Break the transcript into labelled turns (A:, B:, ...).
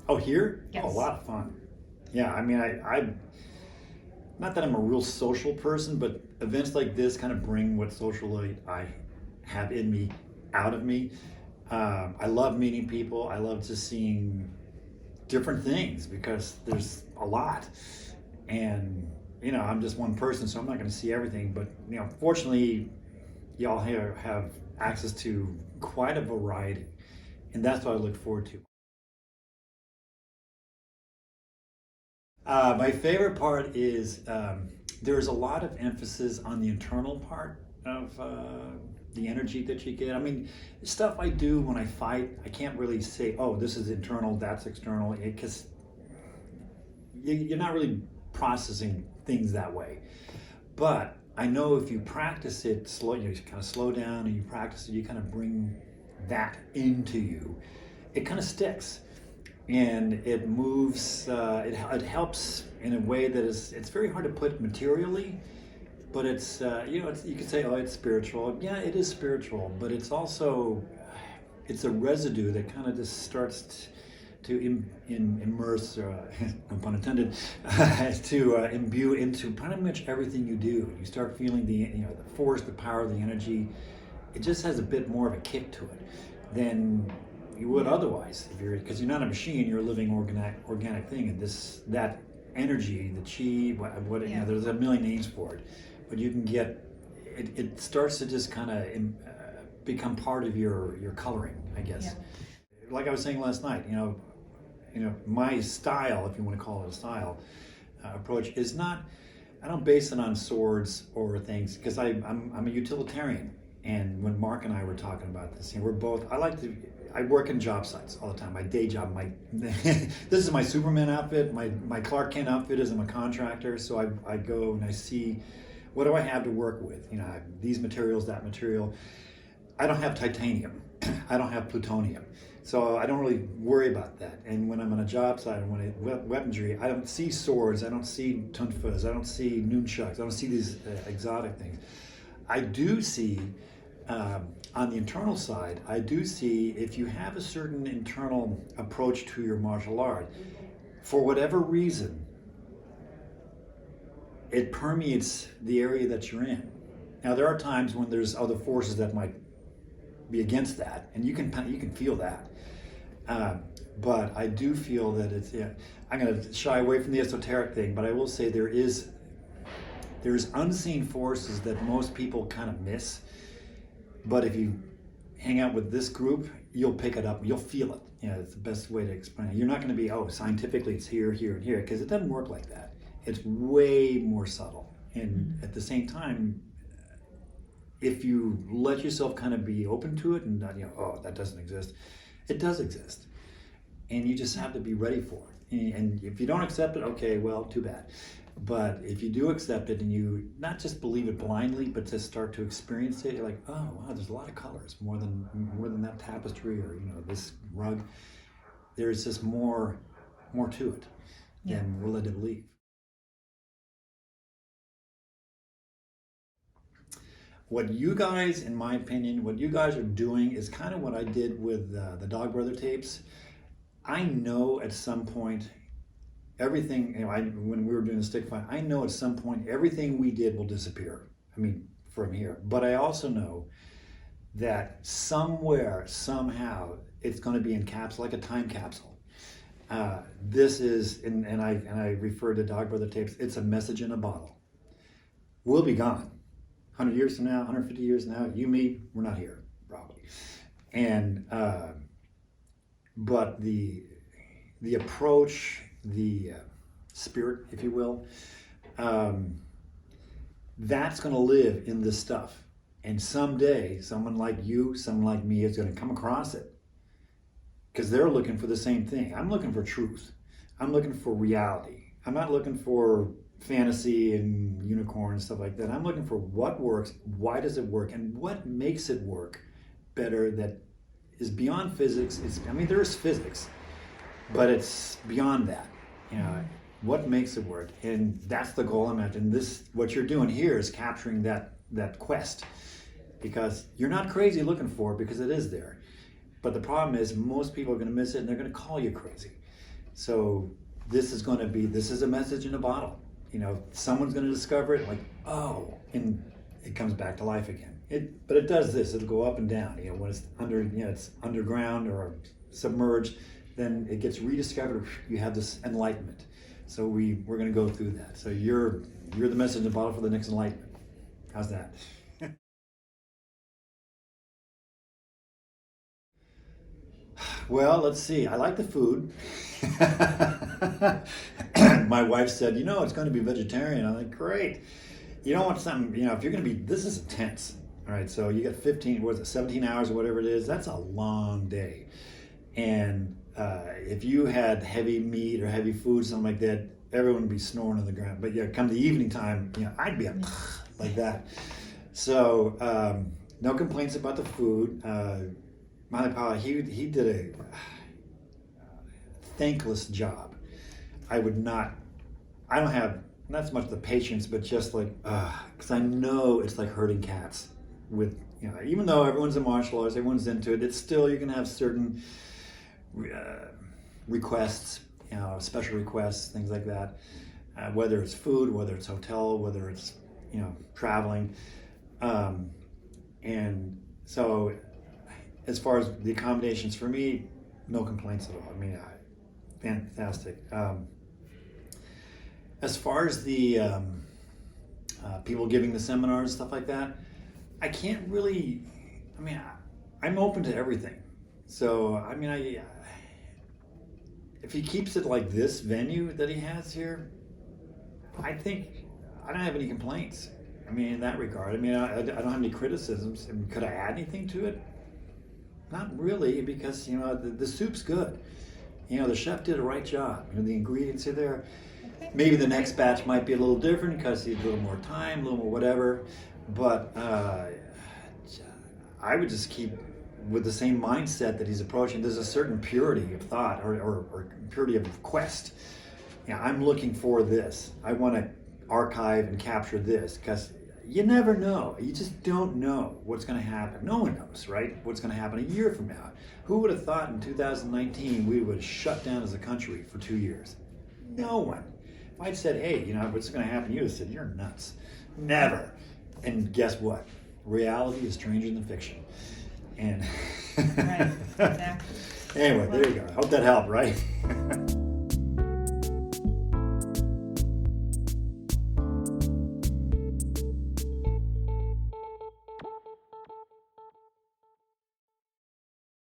A: Oh, here?
B: Yes.
A: Oh, a lot of fun. Yeah, I mean, I not that I'm a real social person, but events like this kind of bring what socialite I have in me out of me. I love meeting people. I love just seeing different things because there's a lot. And, I'm just one person, so I'm not going to see everything. But, fortunately, y'all have access to quite a variety. And that's what I look forward to. My favorite part is there's a lot of emphasis on the internal part of the energy that you get. I mean, stuff I do when I fight, I can't really say, oh, this is internal, that's external, because you're not really processing things that way. But I know if you practice it, you kind of slow down and you practice it, you kind of bring that into you. It kind of sticks and it moves. It helps in a way that it's very hard to put materially, but you could say, oh, it's spiritual. Yeah, it is spiritual, but it's a residue that kind of just starts to immerse, no pun intended, to imbue into pretty much everything you do. You start feeling the force, the power, the energy. It just has a bit more of a kick to it than you would otherwise, because you're not a machine. You're a living organic thing, and that energy, the chi, there's a million names for it, but you can get it. It starts to just kind of become part of your coloring, I guess.
B: Yeah.
A: Like I was saying last night, my style, if you want to call it a style, approach is not. I don't base it on swords or things because I'm a utilitarian. And when Mark and I were talking about this, we're both. I work in job sites all the time. My day job, this is my Superman outfit. My Clark Kent outfit is I'm a contractor. So I go and I see what do I have to work with. I have these materials, that material. I don't have titanium. I don't have plutonium. So I don't really worry about that. And when I'm on a job site and when weaponry, I don't see swords, I don't see tunfas, I don't see nunchucks, I don't see these exotic things. I do see, on the internal side, I do see if you have a certain internal approach to your martial art, for whatever reason, it permeates the area that you're in. Now there are times when there's other forces that might be against that, and you can feel that. But I do feel that it's. Yeah, I'm going to shy away from the esoteric thing, but I will say there's unseen forces that most people kind of miss. But if you hang out with this group, you'll pick it up. You'll feel it. It's the best way to explain it. You're not going to be, scientifically it's here, here, and here, because it doesn't work like that. It's way more subtle. And at the same time, if you let yourself kind of be open to it and that doesn't exist, it does exist. And you just have to be ready for it. And if you don't accept it, okay, well, too bad. But if you do accept it and you not just believe it blindly, but to start to experience it, you're like, oh wow, there's a lot of colors, more than that tapestry or this rug. There's just more to it than we're led to believe. What you guys, in my opinion, what you guys are doing is kind of what I did with the Dog Brother tapes. I know at some point everything, when we were doing the stick fight, I know at some point everything we did will disappear. I mean, from here. But I also know that somewhere, somehow, it's going to be encapsulated like a time capsule. This is, and I refer to Dog Brother tapes, it's a message in a bottle. We'll be gone. 100 years from now, 150 years from now, you, me, we're not here, probably. And, but the approach, the spirit, if you will, that's going to live in this stuff. And someday, someone like you, someone like me is going to come across it. Because they're looking for the same thing. I'm looking for truth. I'm looking for reality. I'm not looking for fantasy and unicorn and stuff like that. I'm looking for what works, why does it work, and what makes it work better that is beyond physics. There is physics, but it's beyond that. What makes it work, and that's the goal I'm at. And what you're doing here is capturing that quest, because you're not crazy looking for it, because it is there. But the problem is most people are going to miss it and they're going to call you crazy. So this is a message in a bottle. Someone's going to discover it, like, oh, and it comes back to life again. But it does this. It'll go up and down. When it's it's underground or submerged, then it gets rediscovered. You have this enlightenment. So we're going to go through that. So you're the message in the bottle for the next enlightenment. How's that? Well, let's see. I like the food. My wife said, it's going to be vegetarian. I'm like, great. You don't want something, if you're going to be, this is intense. All right, so you got 17 hours or whatever it is. That's a long day. And if you had heavy meat or heavy food, something like that, everyone would be snoring on the ground. But come the evening time, I'd be like that. So no complaints about the food. My pal, he did a thankless job. I don't have not so much the patience, but just like, because I know it's like herding cats with, even though everyone's a martial artist, everyone's into it, it's still, you're going to have certain requests, special requests, things like that, whether it's food, whether it's hotel, whether it's, traveling. And so as far as the accommodations for me, no complaints at all. I mean, fantastic. As far as the people giving the seminars, stuff like that, I can't really, I'm open to everything. So, if he keeps it like this venue that he has here, I think I don't have any complaints. In that regard. I don't have any criticisms. Could I add anything to it? Not really, because, the soup's good. The chef did a right job. The ingredients are there. Maybe the next batch might be a little different because he had a little more time, a little more whatever. But I would just keep with the same mindset that he's approaching. There's a certain purity of thought or purity of quest. I'm looking for this. I want to archive and capture this because you never know. You just don't know what's going to happen. No one knows, right? What's going to happen a year from now. Who would have thought in 2019 we would have shut down as a country for 2 years? No one. If I'd said, hey, what's going to happen, you would have said, you're nuts. Never. And guess what? Reality is stranger than fiction. And
B: right, exactly.
A: Anyway, there you go. I hope that helped, right?